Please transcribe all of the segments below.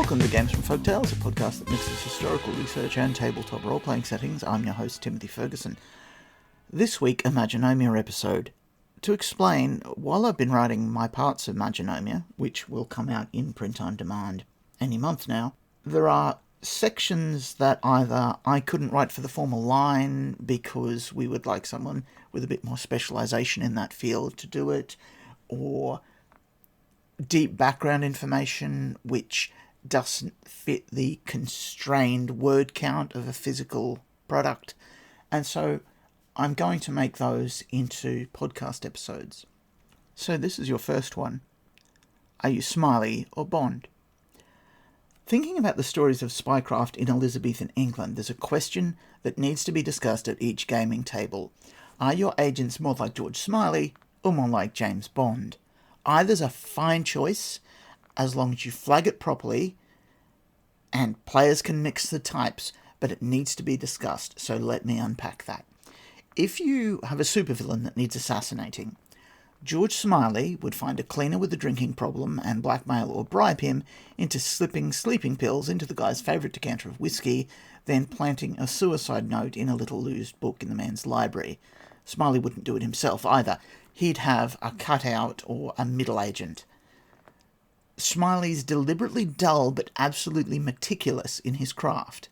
Welcome to Games from Folktales, a podcast that mixes historical research and tabletop role-playing settings. I'm your host, Timothy Ferguson. This week, a Magonomia episode. To explain, while I've been writing my parts of Magonomia, which will come out in print on demand any month now, there are sections that either I couldn't write for the formal line because we would like someone with a bit more specialisation in that field to do it, or deep background information which doesn't fit the constrained word count of a physical product. And so I'm going to make those into podcast episodes. So this is your first one. Are you Smiley or Bond? Thinking about the stories of spycraft in Elizabethan England, there's a question that needs to be discussed at each gaming table. Are your agents more like George Smiley or more like James Bond? Either's a fine choice, as long as you flag it properly, and players can mix the types, but it needs to be discussed, so let me unpack that. If you have a supervillain that needs assassinating, George Smiley would find a cleaner with a drinking problem and blackmail or bribe him into slipping sleeping pills into the guy's favourite decanter of whiskey, then planting a suicide note in a little loose book in the man's library. Smiley wouldn't do it himself either. He'd have a cutout or a middle agent. Smiley's deliberately dull but absolutely meticulous in his craft.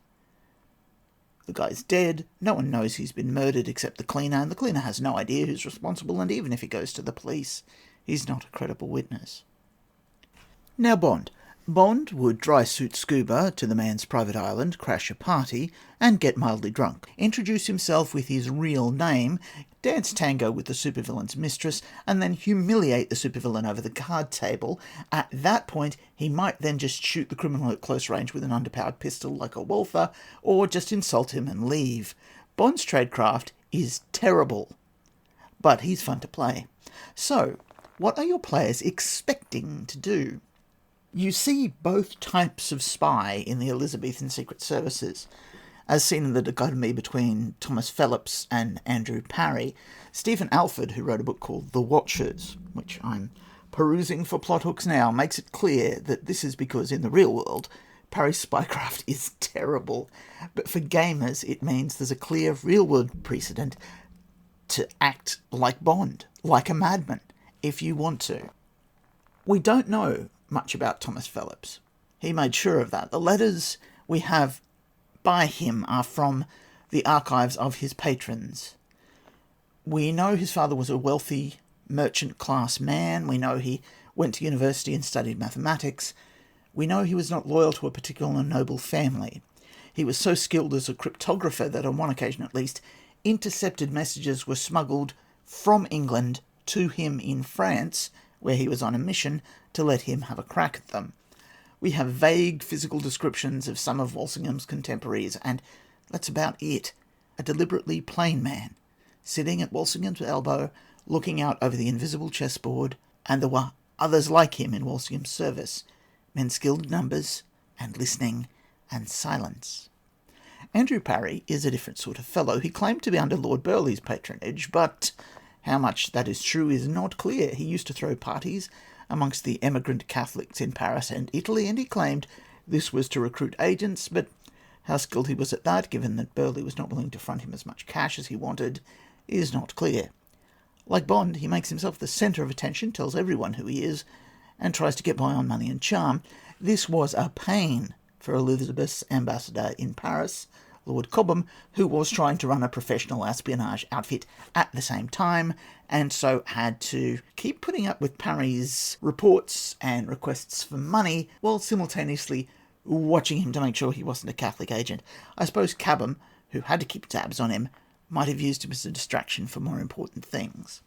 The guy's dead, no one knows he's been murdered except the cleaner, and the cleaner has no idea who's responsible, and even if he goes to the police, he's not a credible witness. Now Bond. Bond would dry suit scuba to the man's private island, crash a party, and get mildly drunk. Introduce himself with his real name, dance tango with the supervillain's mistress, and then humiliate the supervillain over the card table. At that point, he might then just shoot the criminal at close range with an underpowered pistol like a Walther, or just insult him and leave. Bond's tradecraft is terrible, but he's fun to play. So, what are your players expecting to do? You see both types of spy in the Elizabethan Secret Services, as seen in the dichotomy between Thomas Phelps and Andrew Parry. Stephen Alford, who wrote a book called The Watchers, which I'm perusing for plot hooks now, makes it clear that this is because in the real world, Parry's spycraft is terrible. But for gamers, it means there's a clear real-world precedent to act like Bond, like a madman, if you want to. We don't know much about Thomas Phelps. He made sure of that. The letters we have by him are from the archives of his patrons. We know his father was a wealthy merchant-class man. We know he went to university and studied mathematics. We know he was not loyal to a particular noble family. He was so skilled as a cryptographer that on one occasion at least, intercepted messages were smuggled from England to him in France, where he was on a mission, to let him have a crack at them. We have vague physical descriptions of some of Walsingham's contemporaries, and that's about it. A deliberately plain man, sitting at Walsingham's elbow, looking out over the invisible chessboard, and there were others like him in Walsingham's service, men skilled in numbers, and listening, and silence. Andrew Parry is a different sort of fellow. He claimed to be under Lord Burleigh's patronage, but how much that is true is not clear. He used to throw parties amongst the emigrant Catholics in Paris and Italy, and he claimed this was to recruit agents, but how skilled he was at that, given that Burleigh was not willing to front him as much cash as he wanted, is not clear. Like Bond, he makes himself the centre of attention, tells everyone who he is, and tries to get by on money and charm. This was a pain for Elizabeth's ambassador in Paris, Lord Cobham, who was trying to run a professional espionage outfit at the same time, and so had to keep putting up with Parry's reports and requests for money, while simultaneously watching him to make sure he wasn't a Catholic agent. I suppose Cobham, who had to keep tabs on him, might have used him as a distraction for more important things.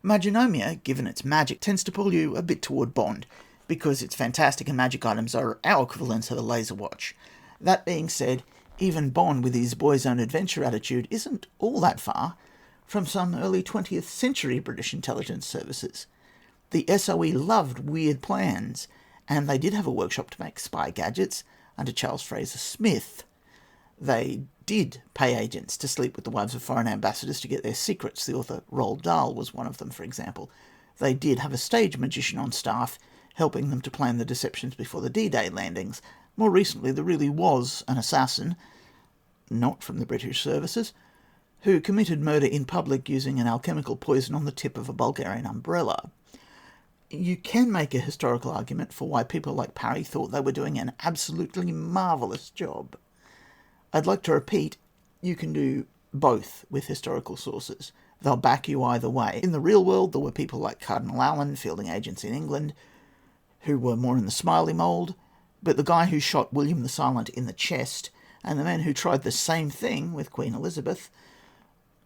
Magonomia, given its magic, tends to pull you a bit toward Bond, because its fantastic and magic items are our equivalents of a laser watch. That being said, even Bond, with his boy's own adventure attitude, isn't all that far from some early 20th century British intelligence services. The SOE loved weird plans, and they did have a workshop to make spy gadgets under Charles Fraser Smith. They did pay agents to sleep with the wives of foreign ambassadors to get their secrets. The author Roald Dahl was one of them, for example. They did have a stage magician on staff helping them to plan the deceptions before the D-Day landings. More recently, there really was an assassin, not from the British services, who committed murder in public using an alchemical poison on the tip of a Bulgarian umbrella. You can make a historical argument for why people like Parry thought they were doing an absolutely marvellous job. I'd like to repeat, you can do both with historical sources. They'll back you either way. In the real world, there were people like Cardinal Allen, fielding agents in England, who were more in the Smiley mould, but the guy who shot William the Silent in the chest and the men who tried the same thing with Queen Elizabeth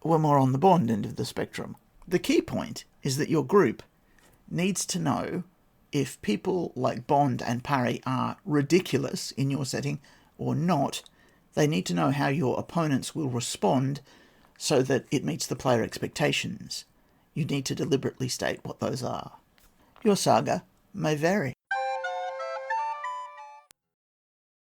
were more on the Bond end of the spectrum. The key point is that your group needs to know if people like Bond and Parry are ridiculous in your setting or not. They need to know how your opponents will respond so that it meets the player expectations. You need to deliberately state what those are. Your saga may vary.